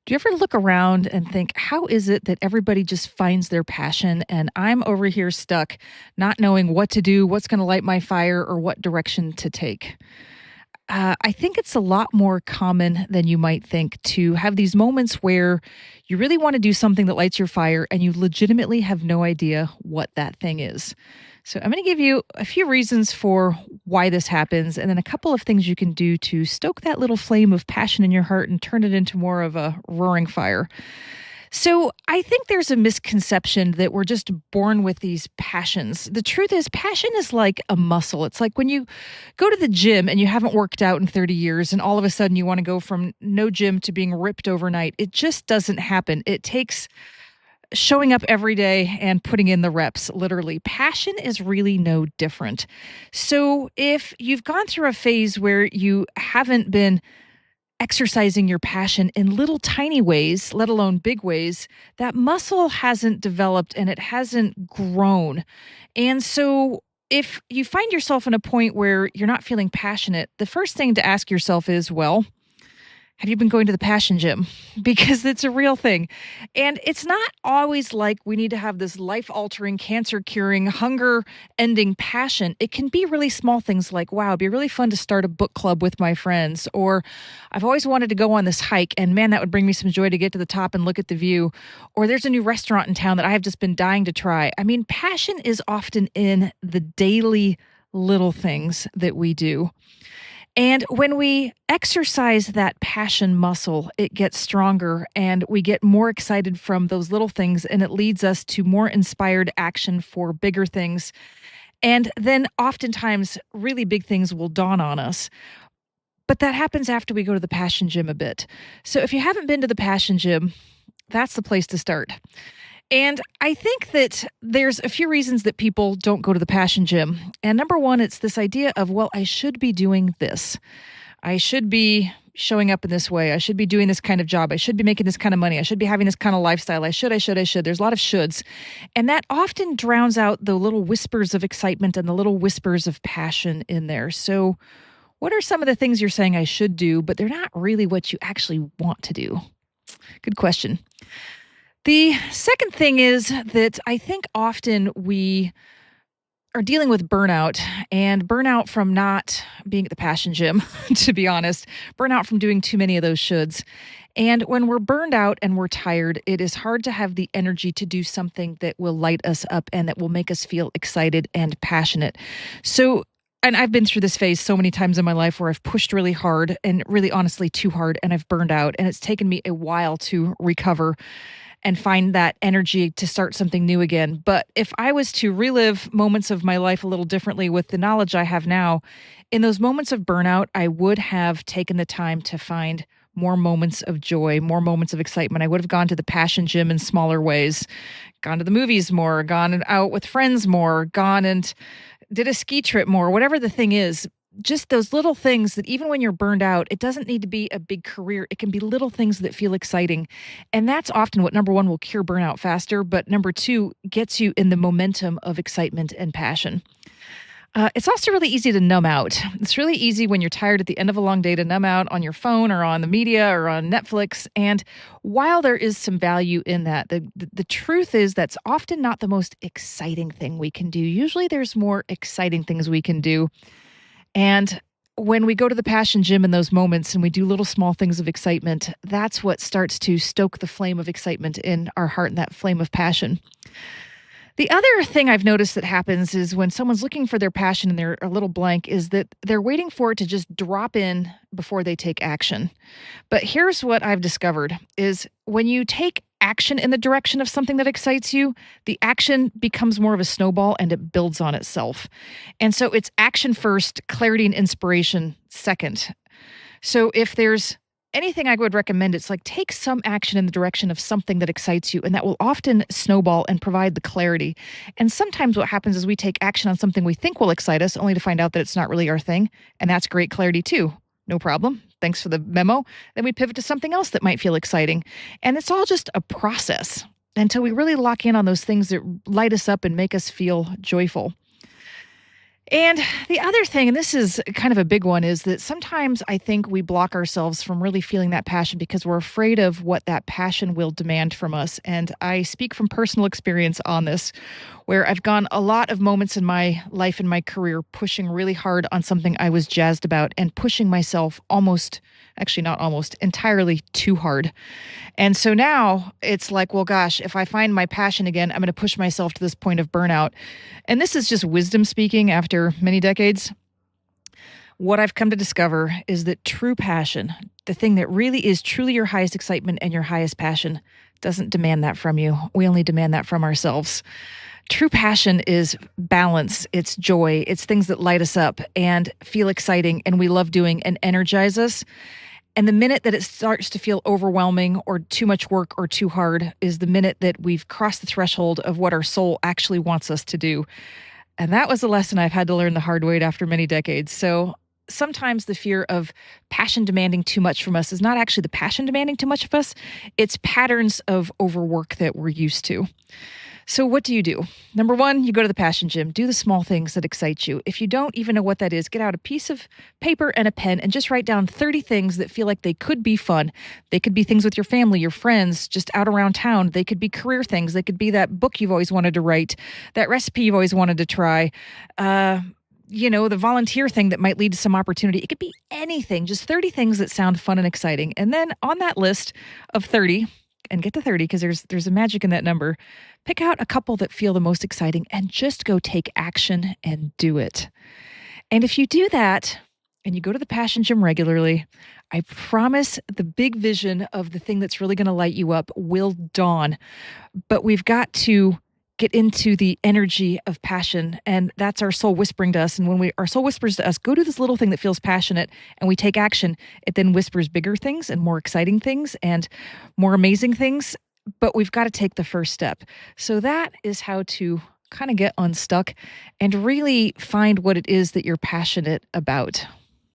Do you ever look around and think, how is it that everybody just finds their passion and I'm over here stuck, not knowing what to do, what's going to light my fire, or what direction to take? I think it's a lot more common than you might think to have these moments where you really want to do something that lights your fire and you legitimately have no idea what that thing is. So, I'm going to give you a few reasons for why this happens and then a couple of things you can do to stoke that little flame of passion in your heart and turn it into more of a roaring fire. So I think there's a misconception that we're just born with these passions. The truth is, passion is like a muscle. It's like when you go to the gym and you haven't worked out in 30 years, and all of a sudden you want to go from no gym to being ripped overnight. It just doesn't happen. It takes showing up every day and putting in the reps, literally. Passion is really no different. So if you've gone through a phase where you haven't been exercising your passion in little tiny ways, let alone big ways, that muscle hasn't developed and it hasn't grown. And so if you find yourself in a point where you're not feeling passionate, the first thing to ask yourself is, well, have you been going to the passion gym? Because it's a real thing. And it's not always like we need to have this life altering, cancer curing, hunger ending passion. It can be really small things like, wow, it'd be really fun to start a book club with my friends. Or I've always wanted to go on this hike and man, that would bring me some joy to get to the top and look at the view. Or there's a new restaurant in town that I have just been dying to try. I mean, passion is often in the daily little things that we do. And when we exercise that passion muscle, it gets stronger and we get more excited from those little things, and it leads us to more inspired action for bigger things. And then oftentimes, really big things will dawn on us. But that happens after we go to the passion gym a bit. So if you haven't been to the passion gym, that's the place to start. And I think that there's a few reasons that people don't go to the passion gym. And number one, it's this idea of, well, I should be doing this. I should be showing up in this way. I should be doing this kind of job. I should be making this kind of money. I should be having this kind of lifestyle. I should. There's a lot of shoulds. And that often drowns out the little whispers of excitement and the little whispers of passion in there. So, what are some of the things you're saying I should do, but they're not really what you actually want to do? Good question. The second thing is that I think often we are dealing with burnout and burnout from not being at the passion gym, to be honest, burnout from doing too many of those shoulds. And when we're burned out and we're tired, it is hard to have the energy to do something that will light us up and that will make us feel excited and passionate. So, and I've been through this phase so many times in my life where I've pushed really hard and really honestly too hard and I've burned out, and it's taken me a while to recover and find that energy to start something new again. But if I was to relive moments of my life a little differently with the knowledge I have now, in those moments of burnout, I would have taken the time to find more moments of joy, more moments of excitement. I would have gone to the passion gym in smaller ways, gone to the movies more, gone out with friends more, gone and did a ski trip more, whatever the thing is. Just those little things that even when you're burned out, it doesn't need to be a big career. It can be little things that feel exciting. And that's often what, number one, will cure burnout faster. But number two, gets you in the momentum of excitement and passion. It's also really easy to numb out. It's really easy when you're tired at the end of a long day to numb out on your phone or on the media or on Netflix. And while there is some value in that, the truth is that's often not the most exciting thing we can do. Usually there's more exciting things we can do. And when we go to the passion gym in those moments and we do little small things of excitement, that's what starts to stoke the flame of excitement in our heart and that flame of passion. The other thing I've noticed that happens is when someone's looking for their passion and they're a little blank is that they're waiting for it to just drop in before they take action. But here's what I've discovered is when you take action in the direction of something that excites you, the action becomes more of a snowball and it builds on itself. And so it's action first, clarity and inspiration second. So if there's anything I would recommend, it's like take some action in the direction of something that excites you, and that will often snowball and provide the clarity. And sometimes what happens is we take action on something we think will excite us, only to find out that it's not really our thing. And that's great clarity too. No problem. Thanks for the memo. Then we pivot to something else that might feel exciting. And it's all just a process until we really lock in on those things that light us up and make us feel joyful. And the other thing, and this is kind of a big one, is that sometimes I think we block ourselves from really feeling that passion because we're afraid of what that passion will demand from us. And I speak from personal experience on this, where I've gone a lot of moments in my life and my career pushing really hard on something I was jazzed about and pushing myself almost, actually, not almost, entirely too hard. And so now it's like, well, gosh, if I find my passion again, I'm going to push myself to this point of burnout. And this is just wisdom speaking after many decades. What I've come to discover is that true passion, the thing that really is truly your highest excitement and your highest passion, doesn't demand that from you. We only demand that from ourselves. True passion is balance, it's joy, it's things that light us up and feel exciting and we love doing and energize us. And the minute that it starts to feel overwhelming or too much work or too hard is the minute that we've crossed the threshold of what our soul actually wants us to do. And that was a lesson I've had to learn the hard way after many decades. So sometimes the fear of passion demanding too much from us is not actually the passion demanding too much of us, it's patterns of overwork that we're used to. So what do? Number one, you go to the passion gym. Do the small things that excite you. If you don't even know what that is, get out a piece of paper and a pen and just write down 30 things that feel like they could be fun. They could be things with your family, your friends, just out around town. They could be career things. They could be that book you've always wanted to write, that recipe you've always wanted to try. The volunteer thing that might lead to some opportunity. It could be anything, just 30 things that sound fun and exciting. And then on that list of 30, and get to 30 because there's a magic in that number. Pick out a couple that feel the most exciting and just go take action and do it. And if you do that and you go to the passion gym regularly, I promise the big vision of the thing that's really going to light you up will dawn. But we've got to get into the energy of passion, and that's our soul whispering to us. And when our soul whispers to us, go do this little thing that feels passionate, and we take action, it then whispers bigger things and more exciting things and more amazing things. But we've got to take the first step. So that is how to kind of get unstuck and really find what it is that you're passionate about.